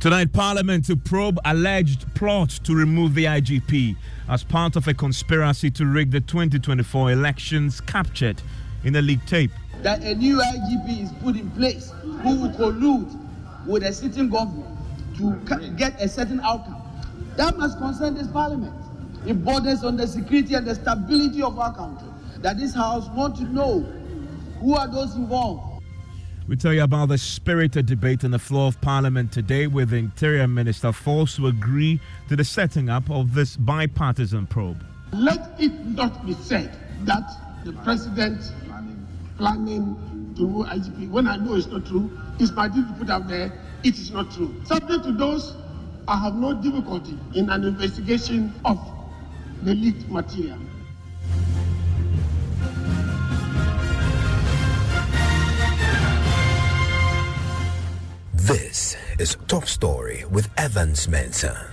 Tonight, Parliament to probe alleged plot to remove the IGP as part of a conspiracy to rig the 2024 elections captured in the leaked tape. That a new IGP is put in place who will collude with a sitting government to get a certain outcome. That must concern this Parliament. It borders on the security and the stability of our country. That this House wants to know who are those involved. We tell you about the spirited debate on the floor of Parliament today, with the Interior Minister forced to agree to the setting up of this bipartisan probe. Let it not be said that the President planning to remove IGP, when I know it's not true, it's my duty to put out there, it is not true. Subject to those, I have no difficulty in an investigation of the leaked material. This is Top Story with Evans Mensah.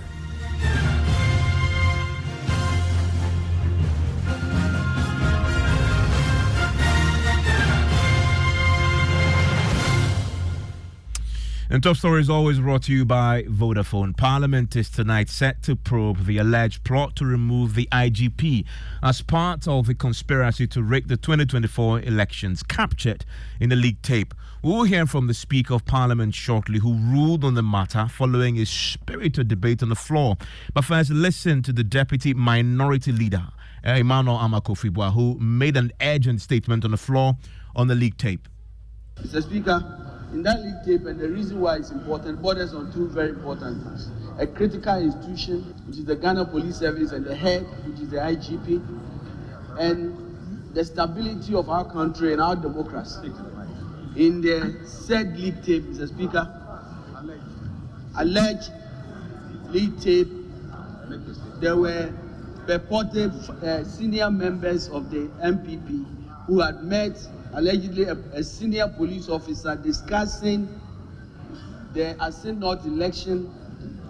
And Top Story is always brought to you by Vodafone. Parliament is tonight set to probe the alleged plot to remove the IGP as part of the conspiracy to rig the 2024 elections captured in the leaked tape. We will hear from the Speaker of Parliament shortly, who ruled on the matter following a spirited debate on the floor. But first, listen to the Deputy Minority Leader, Emmanuel Amakofibua, who made an urgent statement on the floor on the leaked tape. Mr. Speaker, in that leaked tape, and the reason why it's important, borders on two very important things. A critical institution, which is the Ghana Police Service, and the head, which is the IGP, and the stability of our country and our democracy. In the said leaked tape, Mr. Speaker, alleged leaked tape, there were purported senior members of the MPP who had met allegedly a senior police officer discussing the Assin North election,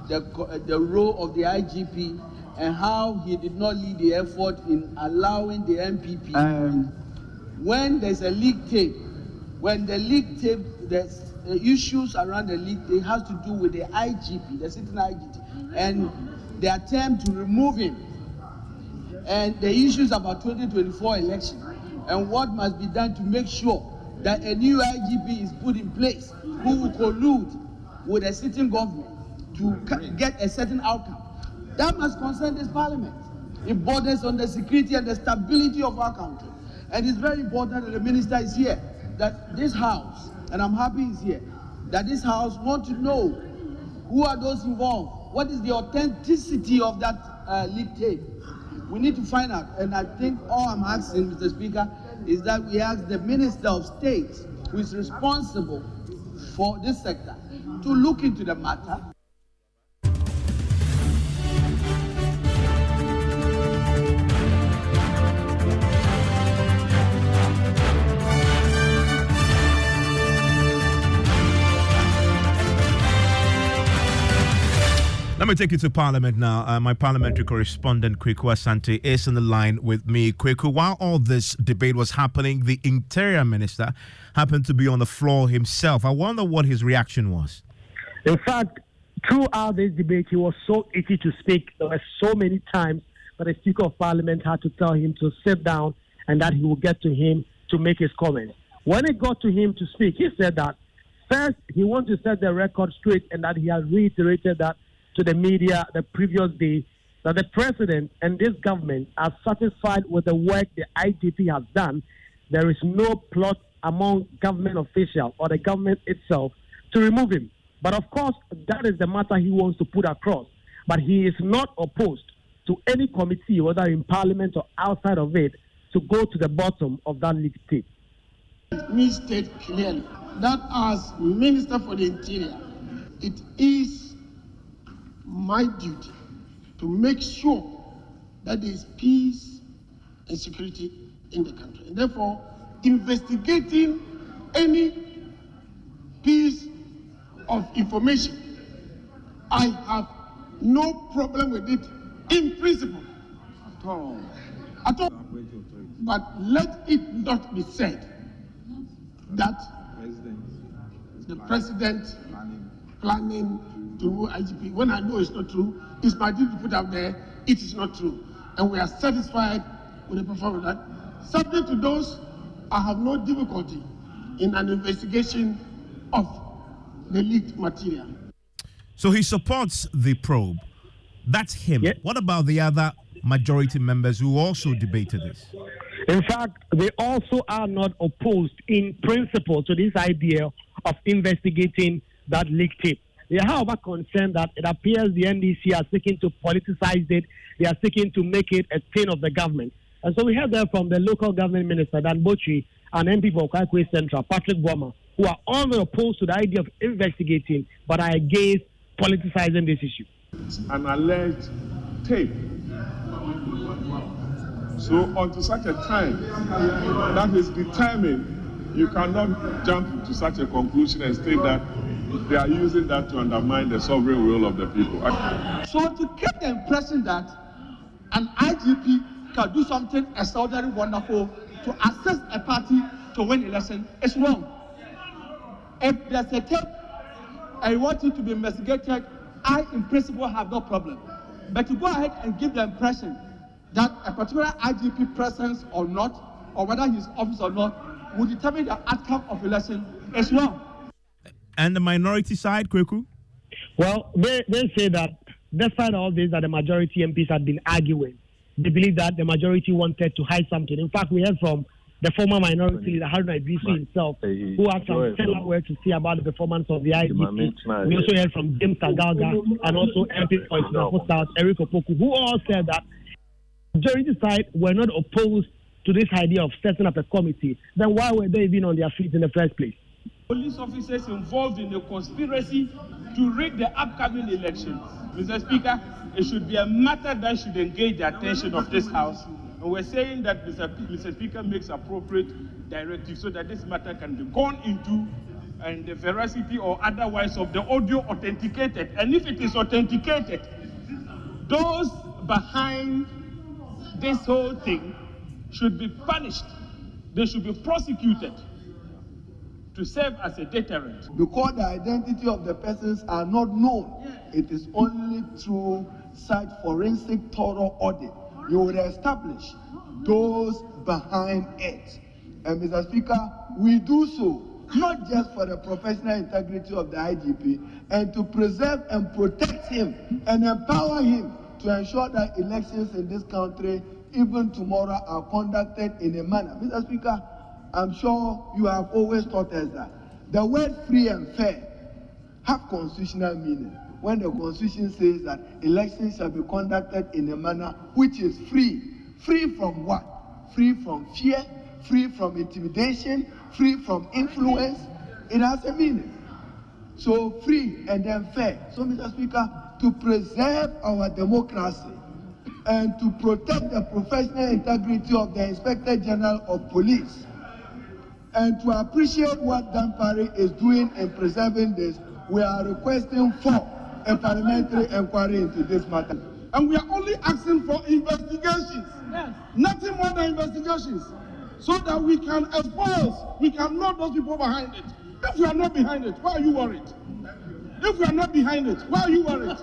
the role of the IGP, and how he did not lead the effort in allowing the MPP. When there's a leaked tape, when the leaked tape, there's issues around the leaked tape, has to do with the IGP, the sitting IGP, and the attempt to remove him, and the issues about 2024 election, and what must be done to make sure that a new IGP is put in place who will collude with a sitting government to get a certain outcome. That must concern this Parliament. It borders on the security and the stability of our country. And it's very important that the Minister is here, that this House, and I'm happy he's here, that this House wants to know who are those involved, what is the authenticity of that leaked tape. We need to find out, and I think all I'm asking, Mr. Speaker, is that we ask the Minister of State, who is responsible for this sector, to look into the matter. Let me take you to Parliament now. My parliamentary correspondent, Kweku Asante, is on the line with me. Kweku, while all this debate was happening, the Interior Minister happened to be on the floor himself. I wonder what his reaction was. In fact, throughout this debate, he was so itchy to speak. There were so many times that the Speaker of Parliament had to tell him to sit down and that he would get to him to make his comments. When it got to him to speak, he said that first, he wanted to set the record straight and that he had reiterated that to the media the previous day, that the President and this government are satisfied with the work the IGP has done. There is no plot among government officials or the government itself to remove him. But of course, that is the matter he wants to put across. But he is not opposed to any committee, whether in Parliament or outside of it, to go to the bottom of that leaked tape. Let me state clearly that as Minister for the Interior, it is my duty to make sure that there is peace and security in the country. And therefore, investigating any piece of information, I have no problem with it in principle at all. But let it not be said that the President planning to IGP. When I know it's not true, it's my duty to put out there, it is not true. And we are satisfied with the performance of that. Subject to those, I have no difficulty in an investigation of the leaked material. So he supports the probe. That's him. Yeah. What about the other majority members who also debated this? In fact, they also are not opposed in principle to this idea of investigating that leaked tape. They are, however, concerned that it appears the NDC are seeking to politicize it. They are seeking to make it a thing of the government. And so we heard that from the local government minister, Dan Botri, and MP for Kaikwe Central, Patrick Boma, who are all opposed to the idea of investigating, but are against politicizing this issue. An alleged tape. So until such a time that is determined, you cannot jump to such a conclusion and state that they are using that to undermine the sovereign will of the people. So to get the impression that an IGP can do something extraordinary wonderful to assist a party to win election is wrong. If there's a tape and you want it to be investigated, I in principle have no problem. But to go ahead and give the impression that a particular IGP presence or not, or whether he's office or not, will determine the outcome of election is wrong. And the minority side, Kweku? Well, they say that despite all this that the majority MPs had been arguing, they believe that the majority wanted to hide something. In fact, we heard from the former minority leader, Haruna Idrisi himself, who had some stellar work to say about the performance of the IGP. We also heard from James Tagalga and also MP for Isinafo South, Eric Opoku, who all said that the majority side were not opposed to this idea of setting up a committee. Then why were they even on their feet in the first place? Police officers involved in a conspiracy to rig the upcoming election. Mr. Speaker, it should be a matter that should engage the attention of this House. And we're saying that Mr. Speaker makes appropriate directives so that this matter can be gone into and the veracity or otherwise of the audio authenticated. And if it is authenticated, those behind this whole thing should be punished. They should be prosecuted to serve as a deterrent. Because the identity of the persons are not known, it is only through such forensic thorough audit you will establish those behind it. And Mr. Speaker, we do so not just for the professional integrity of the IGP and to preserve and protect him and empower him to ensure that elections in this country, even tomorrow, are conducted in a manner. Mr. Speaker, I'm sure you have always taught us that the word free and fair have constitutional meaning. When the Constitution says that elections shall be conducted in a manner which is free. Free from what? Free from fear, free from intimidation, free from influence. It has a meaning. So free and then fair. So, Mr. Speaker, to preserve our democracy and to protect the professional integrity of the Inspector General of Police, and to appreciate what Dan Parry is doing in preserving this, we are requesting for a parliamentary inquiry into this matter. And we are only asking for investigations, nothing more than investigations, so that we can expose, we can know those people behind it. If we are not behind it, why are you worried? If we are not behind it, why are you worried?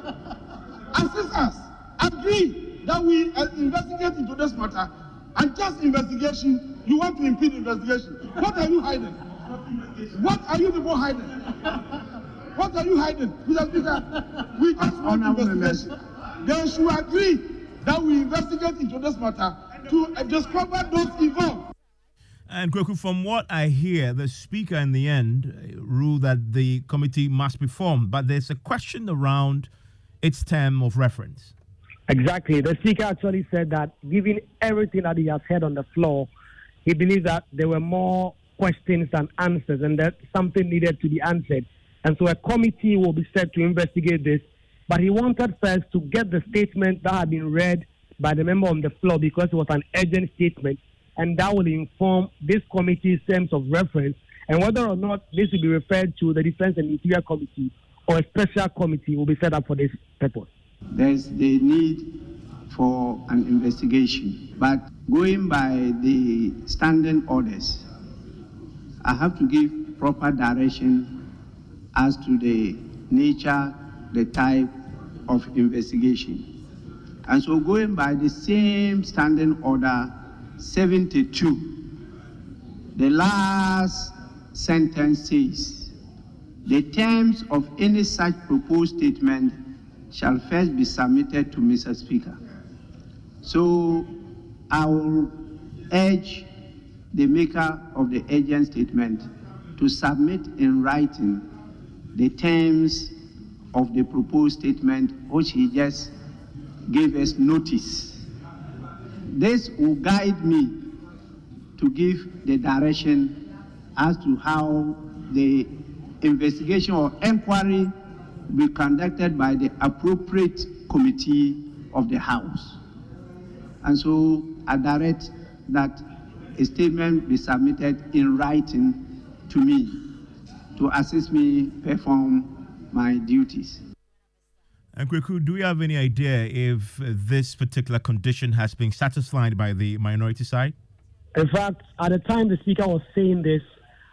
Assist us, agree that we investigate into this matter, and just investigation, you want to impede investigation. What are you hiding? What are you people hiding? What are you hiding? Mr. Speaker, we just want investigation. They should agree that we investigate into this matter to discover those involved. And Kweku, from what I hear, the Speaker in the end ruled that the committee must be formed, but there's a question around its term of reference. Exactly. The Speaker actually said that given everything that he has heard on the floor, he believes that there were more questions than answers and that something needed to be answered. And so a committee will be set to investigate this. But he wanted first to get the statement that had been read by the member on the floor because it was an urgent statement. And that will inform this committee's terms of reference and whether or not this will be referred to the Defense and Interior Committee or a special committee will be set up for this purpose. There's the need for an investigation. But going by the standing orders, I have to give proper direction as to the nature the type of investigation. And so going by the same standing order 72, the last sentence says, the terms of any such proposed statement shall first be submitted to Mr. Speaker. So I will urge the maker of the urgent statement to submit in writing the terms of the proposed statement which he just gave us notice. This will guide me to give the direction as to how the investigation or inquiry will be conducted by the appropriate committee of the House. And so I direct that a statement be submitted in writing to me to assist me perform my duties. And Kweku, do you have any idea if this particular condition has been satisfied by the minority side? In fact, at the time the Speaker was saying this,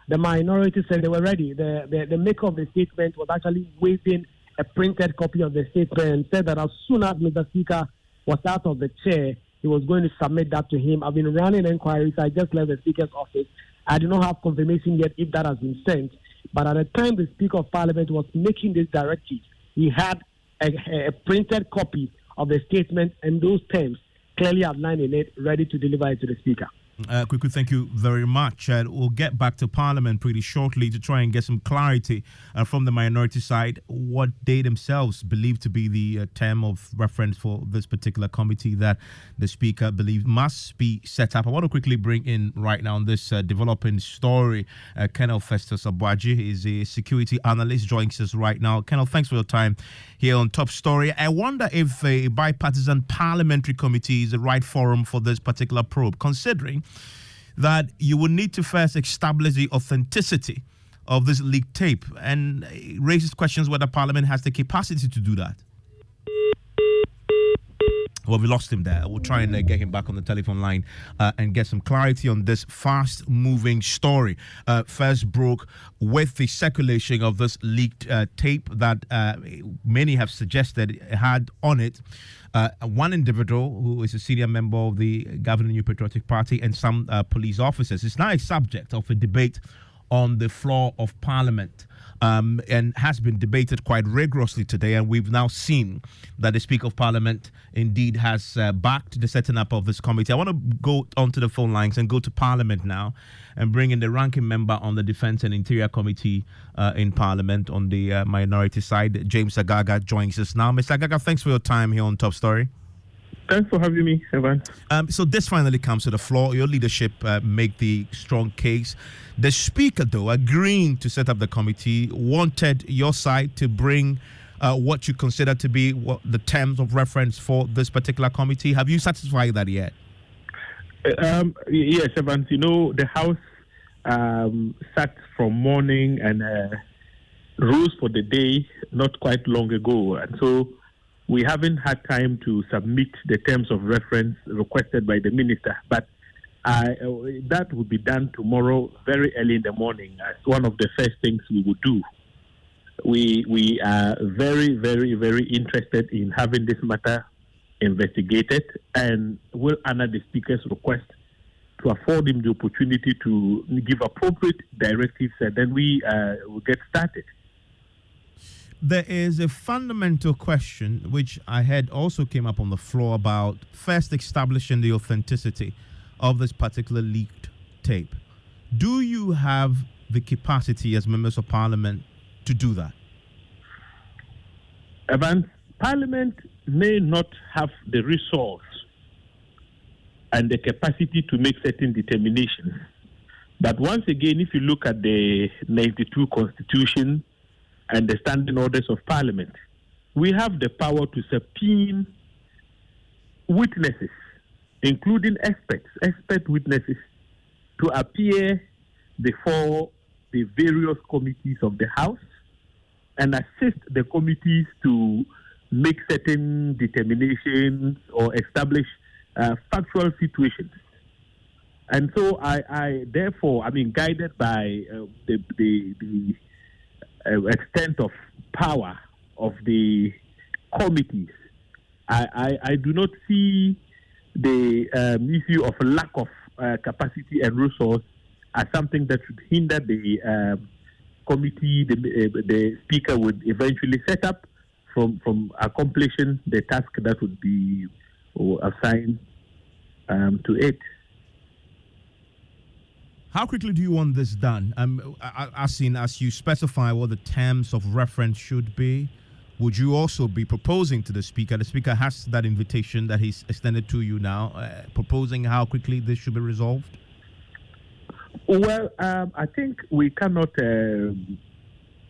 the minority said they wwere ready. The maker of the statement was actually waving a printed copy of the statement and said that as soon as Mr. Speaker was out of the chair, he was going to submit that to him. I've been running inquiries. I just left the Speaker's office. I do not have confirmation yet if that has been sent. But at the time the Speaker of Parliament was making this directive, he had a printed copy of the statement and those terms clearly outlined in it, ready to deliver it to the Speaker. Kweku, thank you very much. We'll get back to Parliament pretty shortly to try and get some clarity from the minority side what they themselves believe to be the term of reference for this particular committee that the Speaker believes must be set up. I want to quickly bring in right now on this developing story Colonel Festus Abuaji is a security analyst, joins us right now. Colonel, thanks for your time here on Top Story. I wonder if a bipartisan parliamentary committee is the right forum for this particular probe, considering that you would need to first establish the authenticity of this leaked tape, and it raises questions whether Parliament has the capacity to do that. Well, we lost him there. We'll try and get him back on the telephone line and get some clarity on this fast-moving story. First broke with the circulation of this leaked tape that many have suggested had on it one individual who is a senior member of the governing New Patriotic Party and some police officers. It's now a subject of a debate on the floor of Parliament. And has been debated quite rigorously today, and we've now seen that the Speaker of Parliament indeed has backed the setting up of this committee. I want to go onto the phone lines and go to Parliament now and bring in the ranking member on the Defence and Interior Committee in Parliament on the minority side. James Agaga joins us now. Mr. Agaga, thanks for your time here on Top Story. Thanks for having me, Evan. So this finally comes to the floor. Your leadership make the strong case. The Speaker, though, agreeing to set up the committee, wanted your side to bring what you consider to be the terms of reference for this particular committee. Have you satisfied that yet? Yes, Evan. You know, the House sat from morning and rose for the day not quite long ago. And so we haven't had time to submit the terms of reference requested by the minister, but that will be done tomorrow very early in the morning as one of the first things we will do. We are very, very, very interested in having this matter investigated and will honor the Speaker's request to afford him the opportunity to give appropriate directives, and then we will get started. There is a fundamental question which I had also came up on the floor about first establishing the authenticity of this particular leaked tape. Do you have the capacity as members of Parliament to do that? Evans, Parliament may not have the resource and the capacity to make certain determinations. But once again, if you look at the 92 Constitution and the standing orders of Parliament, we have the power to subpoena witnesses, including expert witnesses, to appear before the various committees of the House and assist the committees to make certain determinations or establish factual situations. And so I therefore, guided by the extent of power of the committees. I do not see the issue of lack of capacity and resource as something that should hinder the committee the speaker would eventually set up from accomplishing the task that would be assigned to it. How quickly do you want this done? As you specify what the terms of reference should be, would you also be proposing to the speaker? The speaker has that invitation that he's extended to you now, proposing how quickly this should be resolved? Well, I think we cannot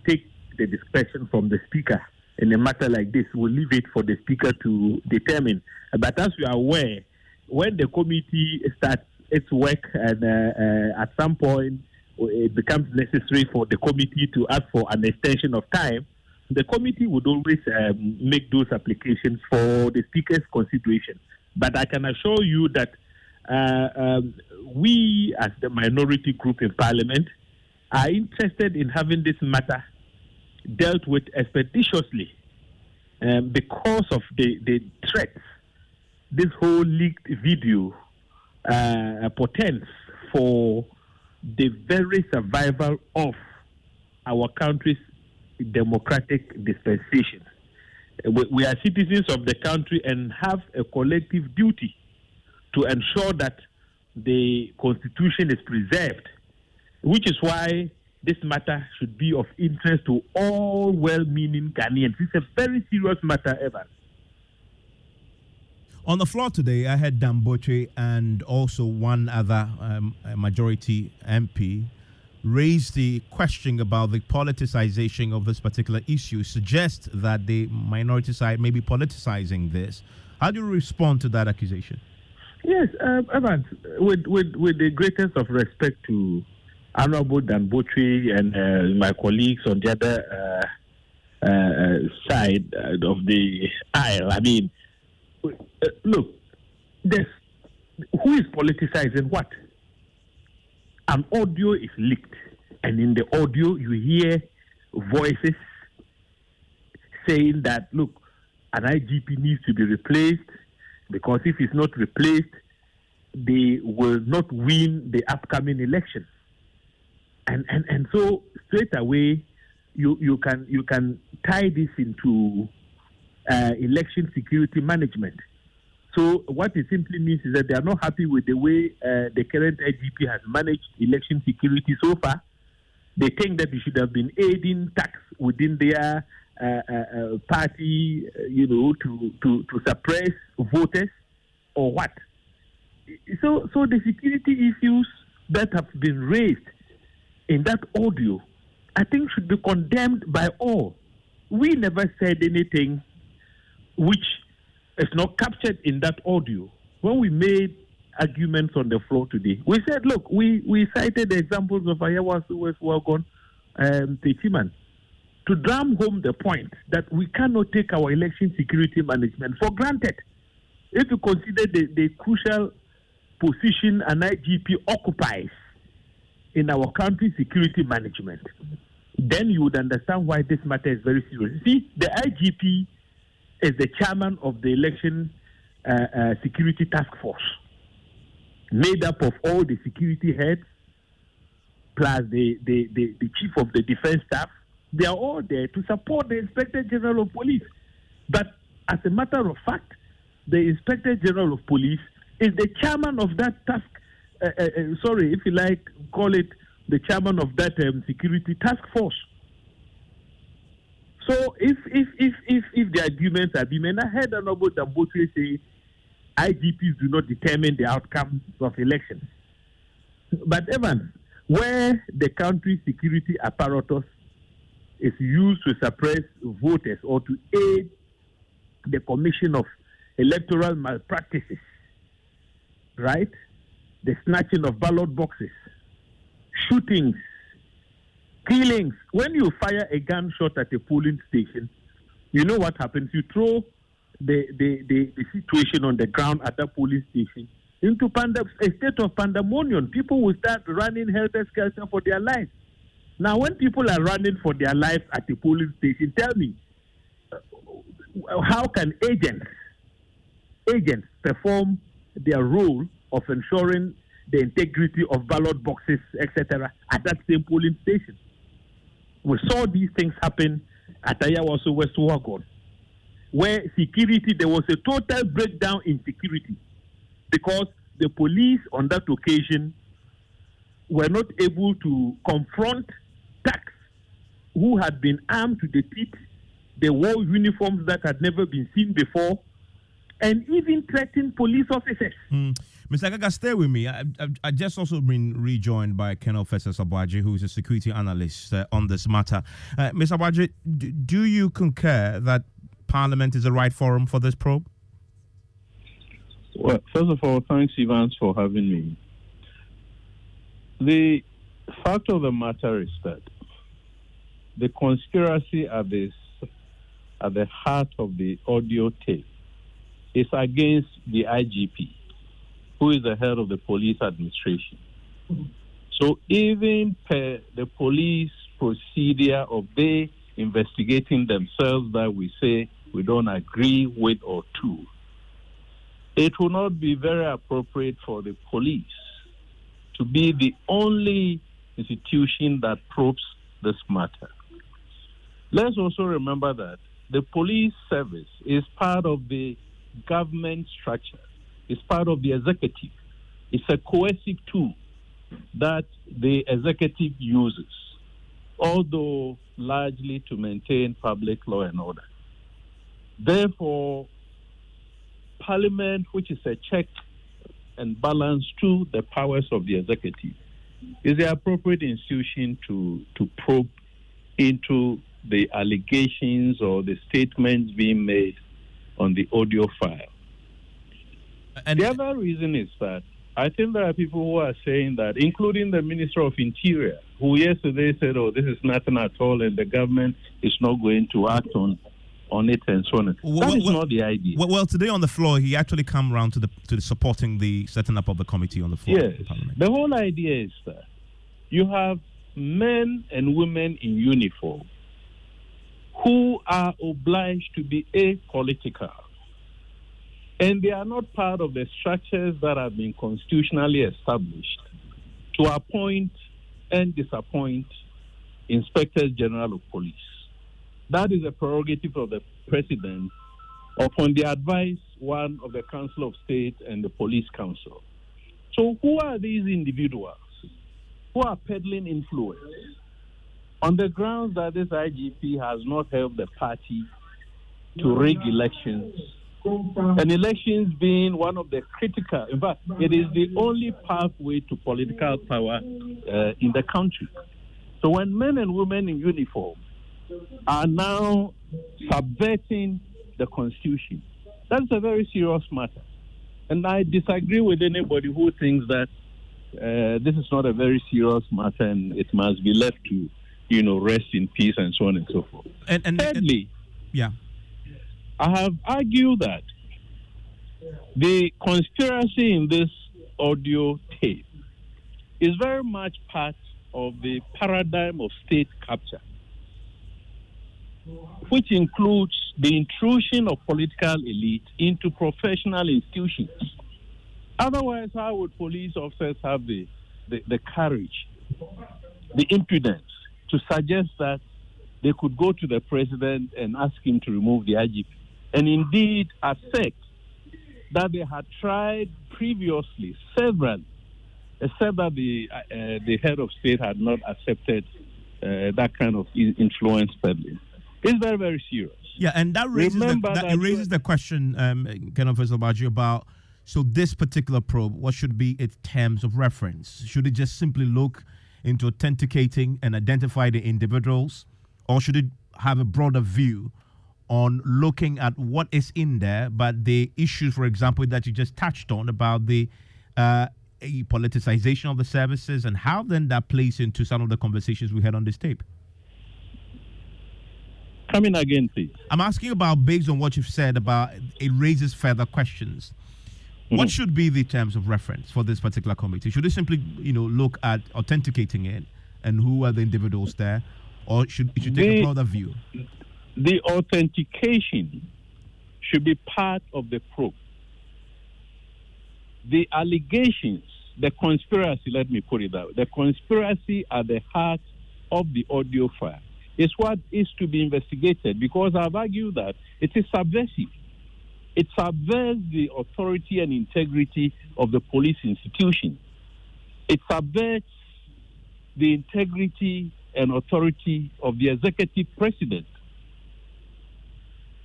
take the discretion from the speaker in a matter like this. We'll leave it for the speaker to determine. But as you are aware, when the committee starts its work and at some point it becomes necessary for the committee to ask for an extension of time, the committee would always make those applications for the speaker's consideration. But I can assure you that we, as the minority group in Parliament, are interested in having this matter dealt with expeditiously because of the threats this whole leaked video portends for the very survival of our country's democratic dispensation. We are citizens of the country and have a collective duty to ensure that the Constitution is preserved, which is why this matter should be of interest to all well-meaning Ghanaians. It's a very serious matter, Evan. On the floor today, I had Damboche and also one other majority MP raise the question about the politicization of this particular issue, suggest that the minority side may be politicizing this. How do you respond to that accusation? Yes, Evans, with the greatest of respect to Honorable Damboche and my colleagues on the other side of the aisle, I mean, look, who is politicizing what? An audio is leaked, and in the audio you hear voices saying that, look, an IGP needs to be replaced because if it's not replaced, they will not win the upcoming election. And so straight away you can tie this into election security management. So what it simply means is that they are not happy with the way the current IGP has managed election security so far. They think that it should have been aiding tax within their party, to suppress voters or what. So the security issues that have been raised in that audio, I think should be condemned by all. We never said anything which is not captured in that audio. When we made arguments on the floor today, we said, look, we cited the examples of Ayawasu, West Wagon, Techiman, to drum home the point that we cannot take our election security management for granted. If you consider the crucial position an IGP occupies in our country's security management, then you would understand why this matter is very serious. See, the IGP is the chairman of the election security task force, made up of all the security heads, plus the chief of the defense staff. They are all there to support the Inspector General of Police. But as a matter of fact, the Inspector General of Police is the chairman of that task, if you like, call it the chairman of that security task force. So if the arguments are being made, I heard Honorable Damboche say IGPs do not determine the outcomes of elections. But Evans, where the country's security apparatus is used to suppress voters or to aid the commission of electoral malpractices, right? The snatching of ballot boxes, shootings, killings. When you fire a gunshot at a polling station, you know what happens? You throw the situation on the ground at that polling station into a state of pandemonium. People will start running helter-skelter for their lives. Now, when people are running for their lives at a polling station, tell me, how can agents perform their role of ensuring the integrity of ballot boxes, etc., at that same polling station? We saw these things happen at Ayawaso West Wagon, where security, there was a total breakdown in security because the police on that occasion were not able to confront thugs who had been armed to the teeth. They wore uniforms that had never been seen before, and even threatened police officers. Mr. Gaga, stay with me. I just also been rejoined by Colonel Festus Abwaji, who is a security analyst on this matter. Mr. Abwaji, do you concur that Parliament is the right forum for this probe? Well, first of all, thanks, Evans, for having me. The fact of the matter is that the conspiracy at the heart of the audio tape is against the IGP, who is the head of the police administration. So even per the police procedure of they investigating themselves that we say we don't agree with or to, it will not be very appropriate for the police to be the only institution that probes this matter. Let's also remember that the police service is part of the government structure. It's part of the executive. It's a coercive tool that the executive uses, although largely to maintain public law and order. Therefore, Parliament, which is a check and balance to the powers of the executive, is the appropriate institution to probe into the allegations or the statements being made on the audio file. And the other reason is that I think there are people who are saying that, including the Minister of Interior, who yesterday said, oh, this is nothing at all and the government is not going to act on it and so on. That is not the idea. Well, today on the floor, he actually come around to the supporting the setting up of the committee on the floor. Yes. The whole idea is that you have men and women in uniform who are obliged to be apolitical. And they are not part of the structures that have been constitutionally established to appoint and disappoint inspectors general of police. That is a prerogative of the president upon the advice, one, of the Council of State and the Police Council. So who are these individuals who are peddling influence on the grounds that this IGP has not helped the party to rig elections? And elections being one of the critical, in fact, it is the only pathway to political power in the country. So when men and women in uniform are now subverting the Constitution, that's a very serious matter. And I disagree with anybody who thinks that this is not a very serious matter and it must be left to, rest in peace and so on and so forth. And thirdly, I have argued that the conspiracy in this audio tape is very much part of the paradigm of state capture, which includes the intrusion of political elite into professional institutions. Otherwise, how would police officers have the courage, the impudence to suggest that they could go to the president and ask him to remove the IGP, and indeed assert that they had tried previously several, except that the head of state had not accepted that kind of influence peddling? It's very, very serious. Yeah, and that raises the question, kind of, about, so this particular probe, what should be its terms of reference? Should it just simply look into authenticating and identify the individuals, or should it have a broader view on looking at what is in there, but the issues, for example, that you just touched on about the politicization of the services, and how then that plays into some of the conversations we had on this tape? Come in again, please. I'm asking about, based on what you've said about, it raises further questions. Mm-hmm. What should be the terms of reference for this particular committee? Should it simply, look at authenticating it and who are the individuals there, or should it take a broader view? The authentication should be part of the probe. The allegations, the conspiracy, let me put it out, the conspiracy at the heart of the audio file is what is to be investigated, because I've argued that it is subversive. It subverts the authority and integrity of the police institution. It subverts the integrity and authority of the executive president.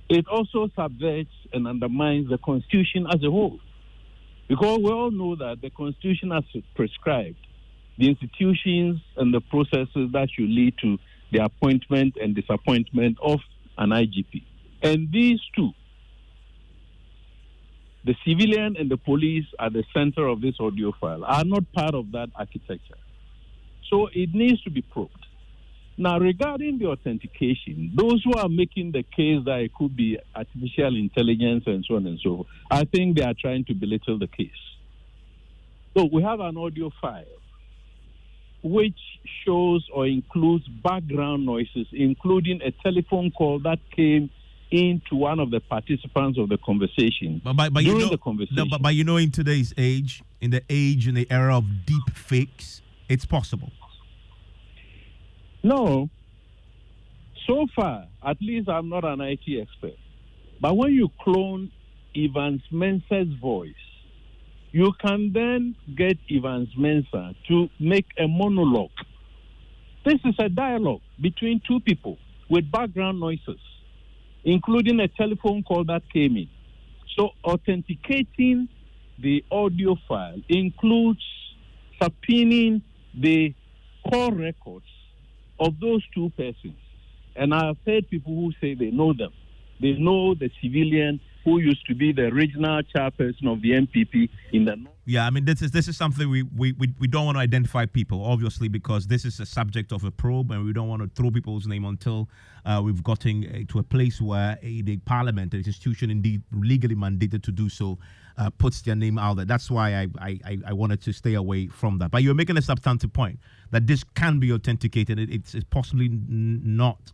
It also subverts and undermines the Constitution as a whole. Because we all know that the Constitution has prescribed the institutions and the processes that should lead to the appointment and disappointment of an IGP. And these two, the civilian and the police at the center of this audio file, are not part of that architecture. So it needs to be probed. Now, regarding the authentication, those who are making the case that it could be artificial intelligence and so on and so forth, I think they are trying to belittle the case. So we have an audio file which shows or includes background noises, including a telephone call that came into one of the participants of the conversation during the conversation. But you know, in today's age, in the era of deep fakes, it's possible. No. So far, at least I'm not an IT expert. But when you clone Evans Mensah's voice, you can then get Evans Mensah to make a monologue. This is a dialogue between two people with background noises, including a telephone call that came in. So authenticating the audio file includes subpoenaing the call records of those two persons. And I've heard people who say they know them. They know the civilian who used to be the regional chairperson of the MPP in the north. Yeah, I mean, this is something we don't want to identify people, obviously, because this is a subject of a probe, and we don't want to throw people's name until we've gotten to a place where the parliament, the institution indeed legally mandated to do so, puts their name out there. That's why I wanted to stay away from that. But you're making a substantive point that this can be authenticated. It's possibly not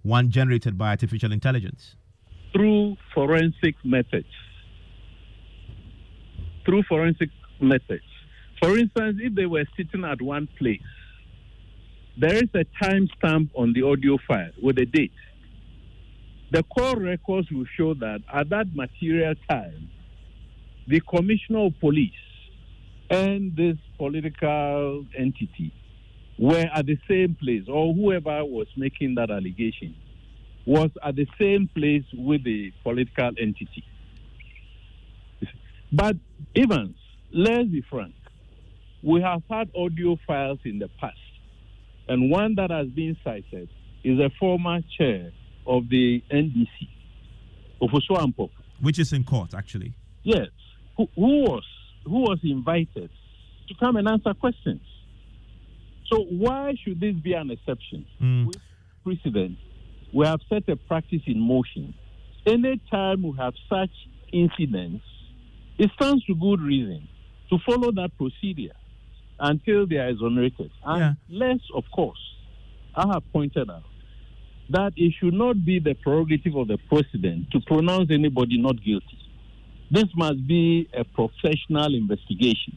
one generated by artificial intelligence. Through forensic methods. For instance, if they were sitting at one place, there is a timestamp on the audio file with a date. The call records will show that at that material time, the commissioner of police and this political entity were at the same place, or whoever was making that allegation was at the same place with the political entity. But Evans, let's be frank, we have had audio files in the past, and one that has been cited is a former chair of the NDC, Ofosu Ampok, which is in court, actually. Yes, who was invited to come and answer questions. So why should this be an exception? With precedent, we have set a practice in motion. Anytime we have such incidents, it stands to good reason to follow that procedure until they are exonerated. And less, of course, I have pointed out that it should not be the prerogative of the president to pronounce anybody not guilty. This must be a professional investigation.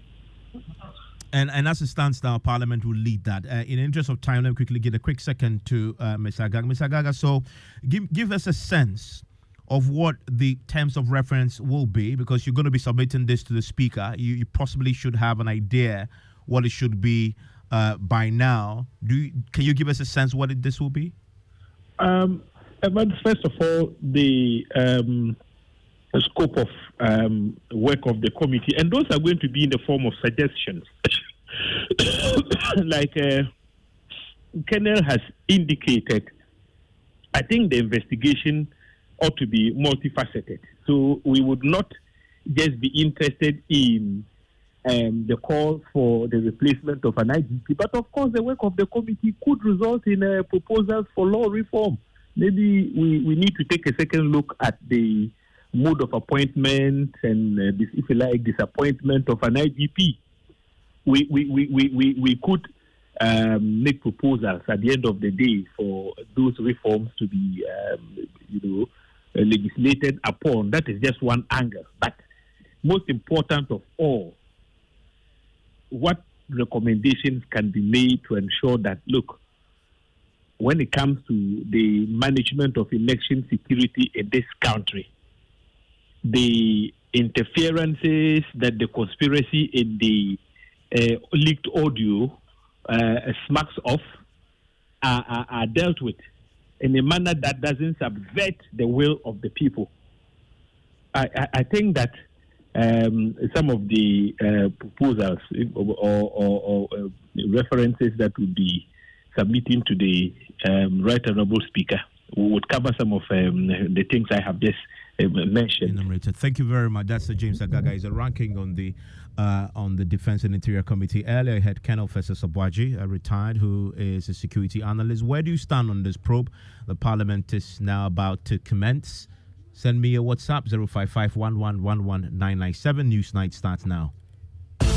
And as it stands now, Parliament will lead that. In the interest of time, let me quickly give a quick second to Mr. Agaga. Mr. Agaga, so give us a sense of what the terms of reference will be, because you're going to be submitting this to the Speaker. You possibly should have an idea what it should be by now. Can you give us a sense what this will be? First of all, the scope of work of the committee, and those are going to be in the form of suggestions. Like Colonel has indicated, I think the investigation ought to be multifaceted. So we would not just be interested in the call for the replacement of an IGP, but of course the work of the committee could result in proposals for law reform. Maybe we need to take a second look at the mode of appointment and, if you like, disappointment of an IGP. We could make proposals at the end of the day for those reforms to be, legislated upon. That is just one angle. But most important of all, what recommendations can be made to ensure that, look, when it comes to the management of election security in this country, the interferences that the conspiracy in the leaked audio smacks of are dealt with in a manner that doesn't subvert the will of the people. I think that some of the proposals or references that would be submitting to the Right Honourable Speaker would cover some of the things I have just mentioned. Enumerated. Thank you very much. That's James Agaga. Is a ranking on the Defence and Interior Committee. Earlier, I had Colonel Festus Sabwaji, retired, who is a security analyst. Where do you stand on this probe? The Parliament is now about to commence. Send me a WhatsApp 055 Newsnight starts now.